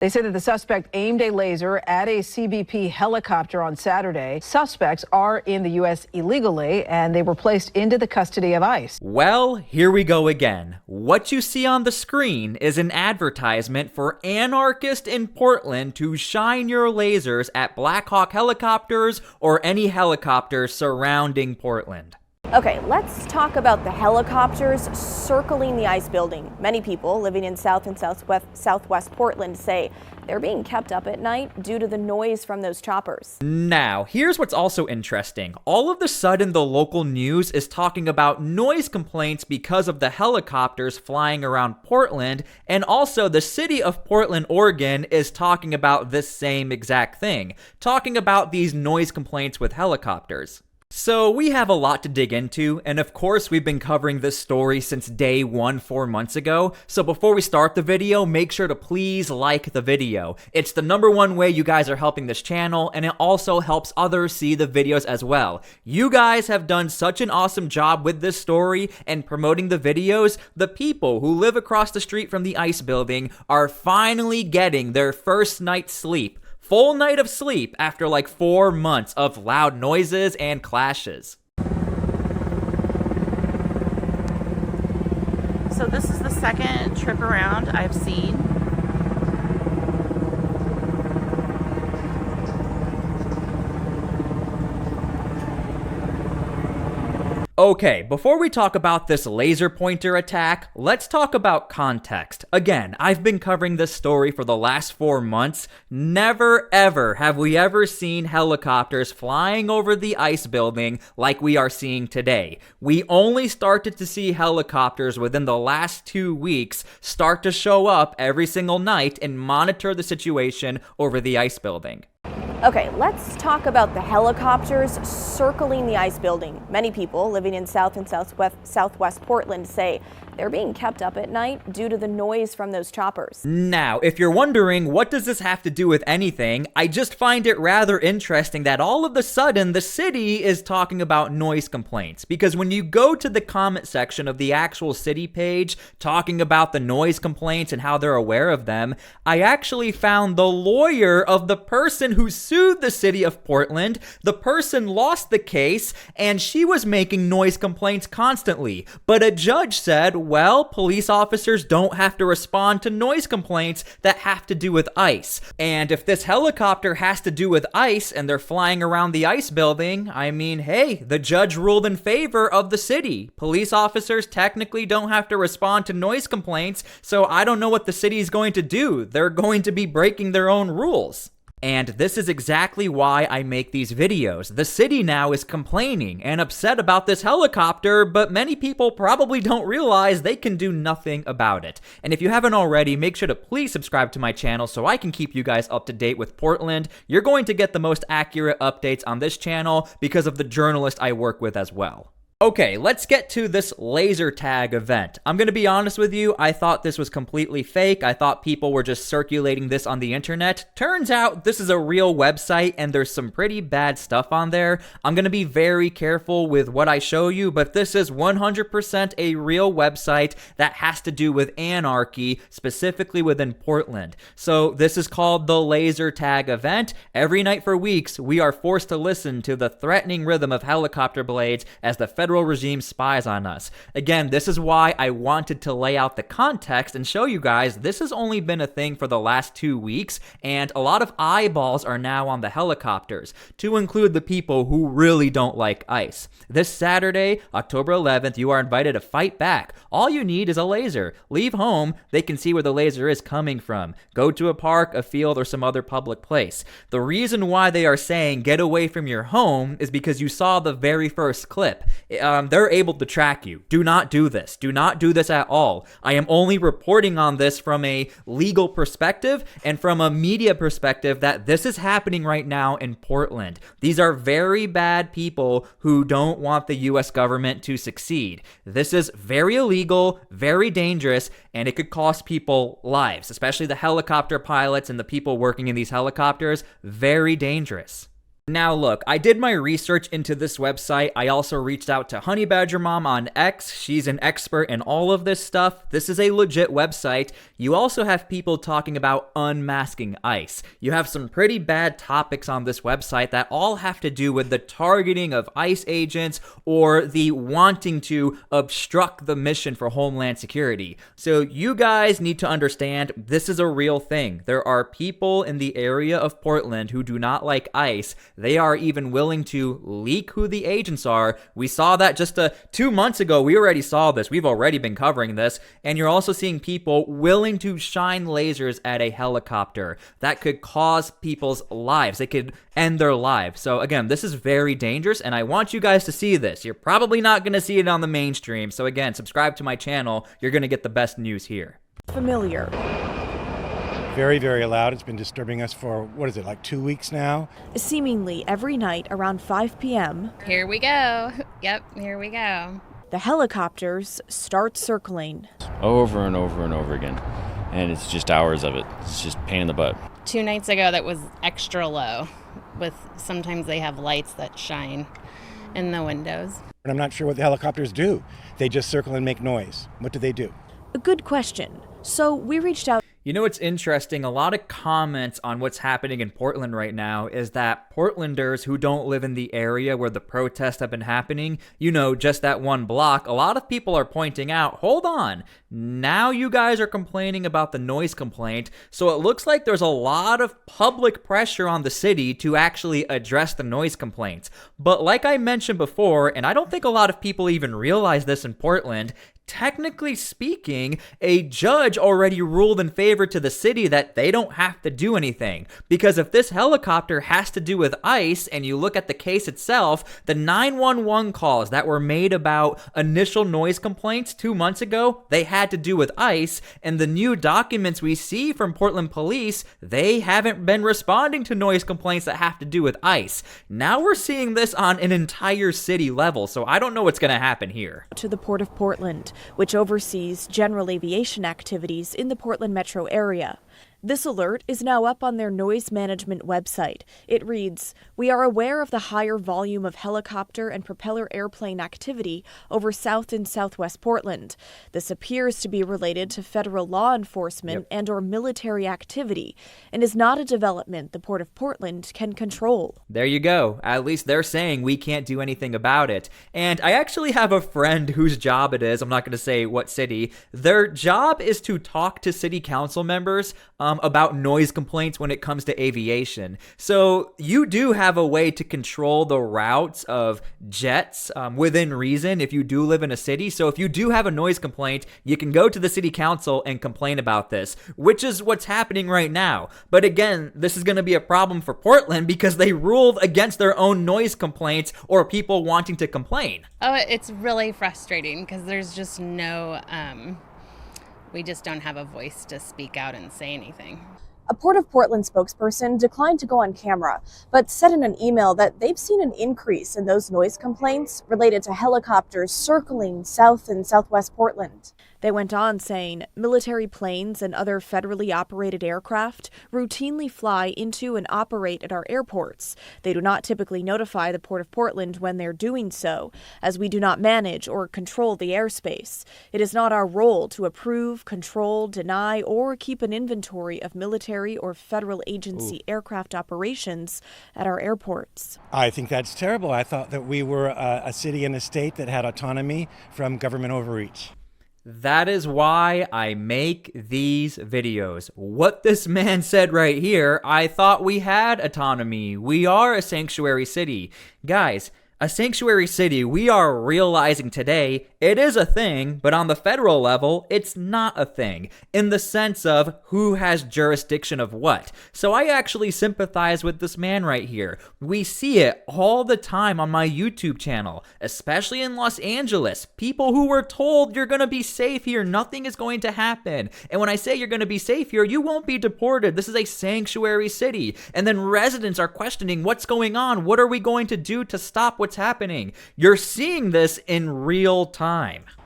They say that the suspect aimed a laser at a CBP helicopter on Saturday. Suspects are in the U.S. illegally, and they were placed into the custody of ICE. Well, here we go again. What you see on the screen is an advertisement for anarchists in Portland to shine your lasers at Black Hawk helicopters or any helicopters surrounding Portland. Okay, let's talk about the helicopters circling the ICE building. Many people living in South and Southwest Portland say they're being kept up at night due to the noise from those choppers. Now, here's what's also interesting. All of a sudden, the local news is talking about noise complaints because of the helicopters flying around Portland, and also the city of Portland, Oregon is talking about this same exact thing, talking about these noise complaints with helicopters. So we have a lot to dig into, and of course we've been covering this story since day one 4 months ago, so before we start the video, make sure to please like the video. It's the #1 way you guys are helping this channel, and it also helps others see the videos as well. You guys have done such an awesome job with this story and promoting the videos. The people who live across the street from the ICE building are finally getting their first night's sleep. Full night of sleep after like 4 months of loud noises and clashes. So this is the second trip around I've seen. Okay, before we talk about this laser pointer attack, let's talk about context. Again, I've been covering this story for the last 4 months. Never ever have we ever seen helicopters flying over the ICE building like we are seeing today. We only started to see helicopters within the last 2 weeks start to show up every single night and monitor the situation over the ICE building. Okay, let's talk about the helicopters circling the ICE building. Many people living in South and Southwest Portland say they're being kept up at night due to the noise from those choppers. Now, if you're wondering what does this have to do with anything, I just find it rather interesting that all of a sudden the city is talking about noise complaints. Because when you go to the comment section of the actual city page talking about the noise complaints and how they're aware of them, I actually found the lawyer of the person who sued the city of Portland. The person lost the case and she was making noise complaints constantly. But a judge said, well, police officers don't have to respond to noise complaints that have to do with ICE. And if this helicopter has to do with ICE and they're flying around the ICE building, I mean, hey, the judge ruled in favor of the city. Police officers technically don't have to respond to noise complaints, so I don't know what the city is going to do. They're going to be breaking their own rules. And this is exactly why I make these videos. The city now is complaining and upset about this helicopter, but many people probably don't realize they can do nothing about it. And if you haven't already, make sure to please subscribe to my channel so I can keep you guys up to date with Portland. You're going to get the most accurate updates on this channel because of the journalist I work with as well. Okay, let's get to this laser tag event. I'm gonna be honest with you, I thought this was completely fake. I thought people were just circulating this on the internet. Turns out this is a real website and there's some pretty bad stuff on there. I'm gonna be very careful with what I show you, but this is 100% a real website that has to do with anarchy, specifically within Portland. So this is called the laser tag event. Every night for weeks, we are forced to listen to the threatening rhythm of helicopter blades as the federal regime spies on us. Again, this is why I wanted to lay out the context and show you guys this has only been a thing for the last 2 weeks, and a lot of eyeballs are now on the helicopters, to include the people who really don't like ICE. This Saturday, October 11th, you are invited to fight back. All you need is a laser. Leave home, they can see where the laser is coming from. Go to a park, a field, or some other public place. The reason why they are saying get away from your home is because you saw the very first clip. They're able to track you. Do not do this. Do not do this at all. I am only reporting on this from a legal perspective and from a media perspective that this is happening right now in Portland. These are very bad people who don't want the US government to succeed. This is very illegal, very dangerous, and it could cost people lives, especially the helicopter pilots and the people working in these helicopters. Very dangerous. Now look, I did my research into this website. I also reached out to Honey Badger Mom on X. She's an expert in all of this stuff. This is a legit website. You also have people talking about unmasking ICE. You have some pretty bad topics on this website that all have to do with the targeting of ICE agents or the wanting to obstruct the mission for Homeland Security. So you guys need to understand this is a real thing. There are people in the area of Portland who do not like ICE. They are even willing to leak who the agents are. We saw that just 2 months ago. We already saw this. We've already been covering this. And you're also seeing people willing to shine lasers at a helicopter. That could cause people's lives. It could end their lives. So again, this is very dangerous, and I want you guys to see this. You're probably not going to see it on the mainstream. So again, subscribe to my channel. You're going to get the best news here. Familiar. Very, very loud. It's been disturbing us for, what is it, like 2 weeks now? Seemingly every night around 5 p.m. Here we go. Yep, here we go. The helicopters start circling. Over and over and over again. And it's just hours of it. It's just pain in the butt. 2 nights ago, that was extra low. With sometimes they have lights that shine in the windows. And I'm not sure what the helicopters do. They just circle and make noise. What do they do? A good question. So we reached out. You know what's interesting? A lot of comments on what's happening in Portland right now is that Portlanders who don't live in the area where the protests have been happening, you know, just that one block, a lot of people are pointing out, hold on, now you guys are complaining about the noise complaint, so it looks like there's a lot of public pressure on the city to actually address the noise complaints. But like I mentioned before, and I don't think a lot of people even realize this in Portland, technically speaking, a judge already ruled in favor to the city that they don't have to do anything. Because if this helicopter has to do with ICE, and you look at the case itself, the 911 calls that were made about initial noise complaints 2 months ago, they had to do with ICE, and the new documents we see from Portland police, they haven't been responding to noise complaints that have to do with ICE. Now we're seeing this on an entire city level, so I don't know what's going to happen here. To the Port of Portland, which oversees general aviation activities in the Portland metro area. This alert is now up on their noise management website. It reads, "We are aware of the higher volume of helicopter and propeller airplane activity over South and Southwest Portland. This appears to be related to federal law enforcement and or military activity and is not a development the Port of Portland can control." There you go. At least they're saying we can't do anything about it. And I actually have a friend whose job it is, I'm not going to say what city, their job is to talk to city council members about noise complaints when it comes to aviation. So you do have a way to control the routes of jets within reason if you do live in a city. So if you do have a noise complaint, you can go to the city council and complain about this, which is what's happening right now. But again, this is going to be a problem for Portland because they ruled against their own noise complaints or people wanting to complain. Oh, it's really frustrating because there's just no, we just don't have a voice to speak out and say anything. A Port of Portland spokesperson declined to go on camera, but said in an email that they've seen an increase in those noise complaints related to helicopters circling South and Southwest Portland. They went on saying military planes and other federally operated aircraft routinely fly into and operate at our airports. They do not typically notify the Port of Portland when they're doing so, as we do not manage or control the airspace. It is not our role to approve, control, deny, or keep an inventory of military or federal agency aircraft operations at our airports. I think that's terrible. I thought that we were a city and a state that had autonomy from government overreach. That is why I make these videos. What this man said right here, I thought we had autonomy. We are a sanctuary city. Guys, a sanctuary city, we are realizing today, it is a thing, but on the federal level, it's not a thing, in the sense of who has jurisdiction of what. So I actually sympathize with this man right here. We see it all the time on my YouTube channel, especially in Los Angeles. People who were told you're gonna be safe here, nothing is going to happen. And when I say you're gonna be safe here, you won't be deported. This is a sanctuary city. And then residents are questioning what's going on. What are we going to do to stop what's happening? You're seeing this in real time.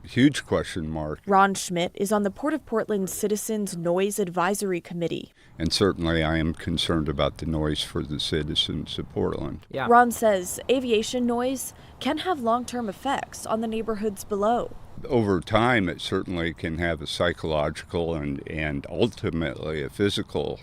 Huge question mark. Ron Schmidt is on the Port of Portland Citizens Noise Advisory Committee. And certainly I am concerned about the noise for the citizens of Portland. Yeah. Ron says aviation noise can have long-term effects on the neighborhoods below. Over time, it certainly can have a psychological and ultimately a physical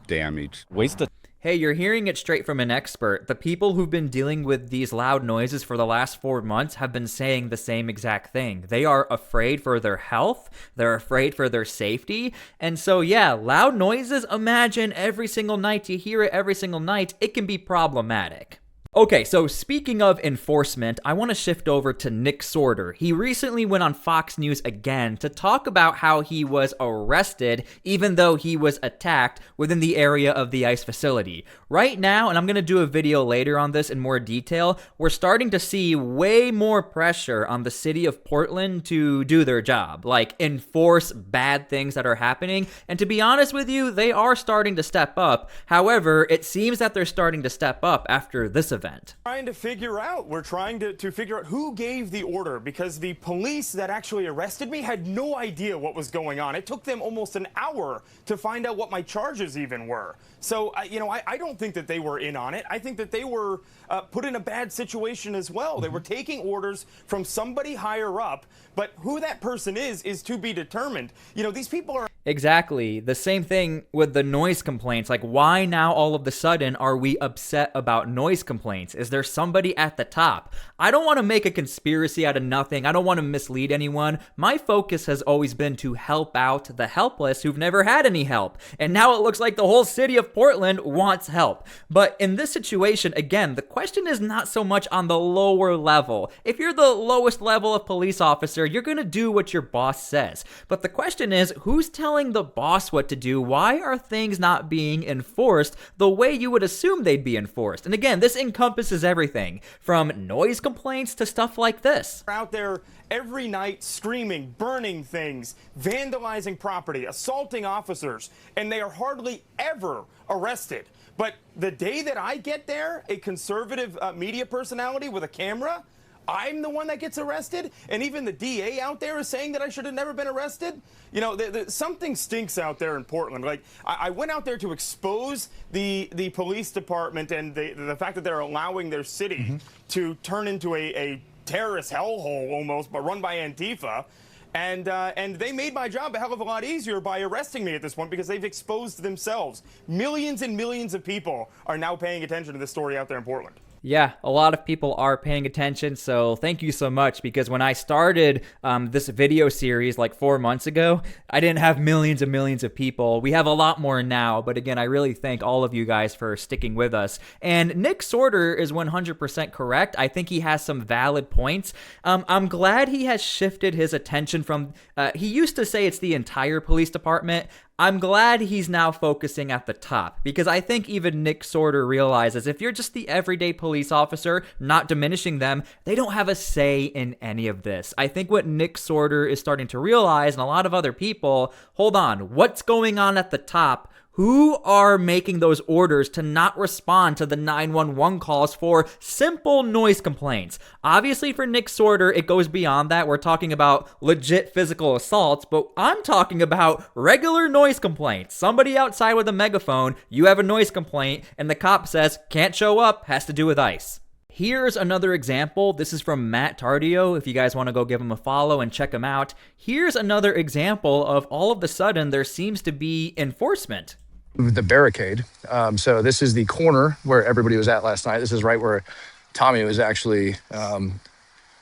damage. Waste the Hey, you're hearing it straight from an expert. The people who've been dealing with these loud noises for the last 4 months have been saying the same exact thing. They are afraid for their health, they're afraid for their safety, and so yeah, loud noises, imagine every single night you hear it every single night, it can be problematic. Okay, so speaking of enforcement, I want to shift over to Nick Sorter. He recently went on Fox News again to talk about how he was arrested even though he was attacked within the area of the ICE facility. Right now, and I'm going to do a video later on this in more detail, we're starting to see way more pressure on the city of Portland to do their job, like enforce bad things that are happening, and to be honest with you, they are starting to step up. However, it seems that they're starting to step up after this event. We're trying to figure out who gave the order, because the police that actually arrested me had no idea what was going on. It took them almost an hour to find out what my charges even were. So, I don't think that they were in on it. I think that they were put in a bad situation as well. They were taking orders from somebody higher up, but who that person is to be determined. These people are... Exactly. The same thing with the noise complaints. Like, why now all of a sudden are we upset about noise complaints? Is there somebody at the top? I don't want to make a conspiracy out of nothing. I don't want to mislead anyone. My focus has always been to help out the helpless who've never had any help. And now it looks like the whole city of Portland wants help. But in this situation, again, the question is not so much on the lower level. If you're the lowest level of police officer, you're going to do what your boss says. But the question is, who's telling the boss what to do? Why are things not being enforced the way you would assume they'd be enforced? And again, this encompasses everything from noise complaints to stuff like this. Out there every night screaming, burning things, vandalizing property, assaulting officers, and they are hardly ever arrested. But the day that I get there, a conservative media personality with a camera, I'm the one that gets arrested, and even the DA out there is saying that I should have never been arrested. Something stinks out there in Portland. Like, I went out there to expose the police department and the fact that they're allowing their city to turn into a terrorist hellhole almost, but run by Antifa. And they made my job a hell of a lot easier by arresting me at this point, because they've exposed themselves. Millions and millions of people are now paying attention to this story out there in Portland. Yeah, a lot of people are paying attention, so thank you so much, because when I started this video series like 4 months ago, I didn't have millions and millions of people. We have a lot more now, but again, I really thank all of you guys for sticking with us. And Nick Sorter is 100% correct. I think he has some valid points. I'm glad he has shifted his attention from, he used to say it's the entire police department. I'm glad he's now focusing at the top, because I think even Nick Sorter realizes if you're just the everyday police officer, not diminishing them, they don't have a say in any of this. I think what Nick Sorter is starting to realize, and a lot of other people, hold on, what's going on at the top? Who are making those orders to not respond to the 911 calls for simple noise complaints? Obviously, for Nick Sorter, it goes beyond that. We're talking about legit physical assaults, but I'm talking about regular noise complaints. Somebody outside with a megaphone, you have a noise complaint, and the cop says, can't show up, has to do with ICE. Here's another example. This is from Matt Tardio. If you guys want to go give him a follow and check him out. Here's another example of all of a sudden there seems to be enforcement. The barricade. So this is the corner where everybody was at last night. This is right where Tommy was actually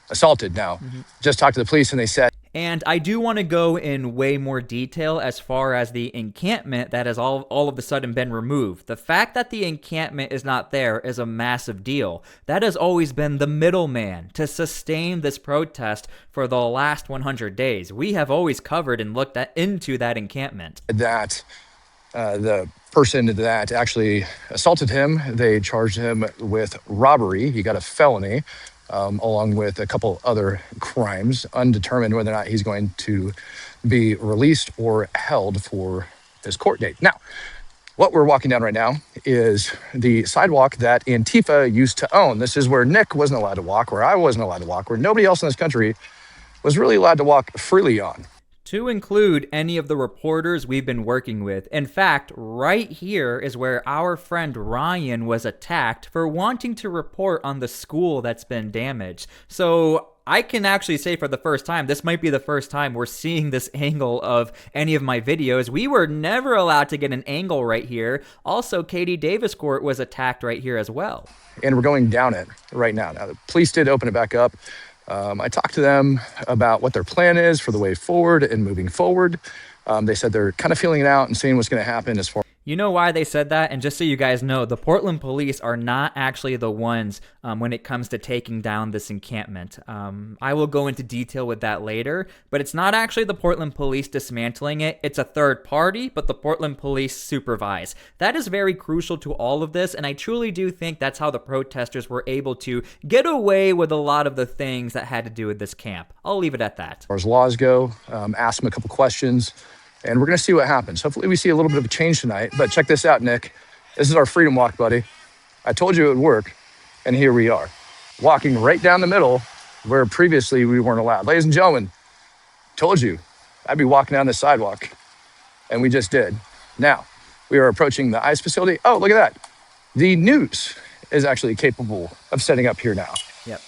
assaulted now. Just talked to the police and they said. And I do want to go in way more detail as far as the encampment that has all of a sudden been removed. The fact that the encampment is not there is a massive deal. That has always been the middleman to sustain this protest for the last 100 days. We have always covered and looked into that encampment. That the person that actually assaulted him, they charged him with robbery. He got a felony, along with a couple other crimes, undetermined whether or not he's going to be released or held for his court date. Now, what we're walking down right now is the sidewalk that Antifa used to own. This is where Nick wasn't allowed to walk, where I wasn't allowed to walk, where nobody else in this country was really allowed to walk freely on. to include any of the reporters we've been working with. In fact, right here is where our friend Ryan was attacked for wanting to report on the school that's been damaged. So I can actually say for the first time, this might be the first time we're seeing this angle of any of my videos. We were never allowed to get an angle right here. Also, Katie Davis Court was attacked right here as well. And we're going down it right now. Now, the police did open it back up. I talked to them about what their plan is for the way forward and moving forward. They said they're kind of feeling it out and seeing what's going to happen as far. You know why they said that? And just so you guys know, the Portland police are not actually the ones when it comes to taking down this encampment. I will go into detail with that later, but it's not actually the Portland police dismantling it. It's a third party, but the Portland police supervise. That is very crucial to all of this, and I truly do think that's how the protesters were able to get away with a lot of the things that had to do with this camp. I'll leave it at that. As far as laws go, ask them a couple questions. And we're going to see what happens. Hopefully we see a little bit of a change tonight. But check this out, Nick. This is our freedom walk, buddy. I told you it would work. And here we are, walking right down the middle where previously we weren't allowed. Ladies and gentlemen, told you I'd be walking down this sidewalk. And we just did. Now, we are approaching the ICE facility. Oh, look at that. The news is actually capable of setting up here now. Yep.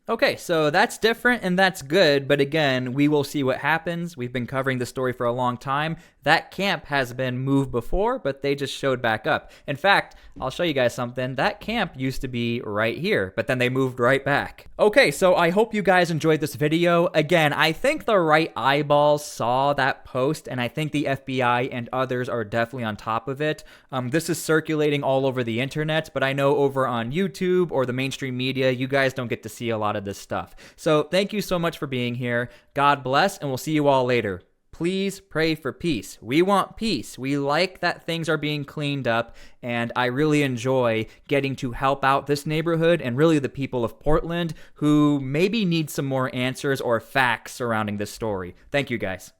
Okay, so that's different and that's good, but again, we will see what happens. We've been covering the story for a long time. That camp has been moved before, but they just showed back up. In fact, I'll show you guys something. That camp used to be right here, but then they moved right back. Okay, so I hope you guys enjoyed this video. Again, I think the right eyeballs saw that post, and I think the FBI and others are definitely on top of it. This is circulating all over the internet, but I know over on YouTube or the mainstream media, you guys don't get to see a lot of this stuff. So thank you so much for being here. God bless, and we'll see you all later. Please pray for peace. We want peace. We like that things are being cleaned up, and I really enjoy getting to help out this neighborhood and really the people of Portland who maybe need some more answers or facts surrounding this story. Thank you, guys.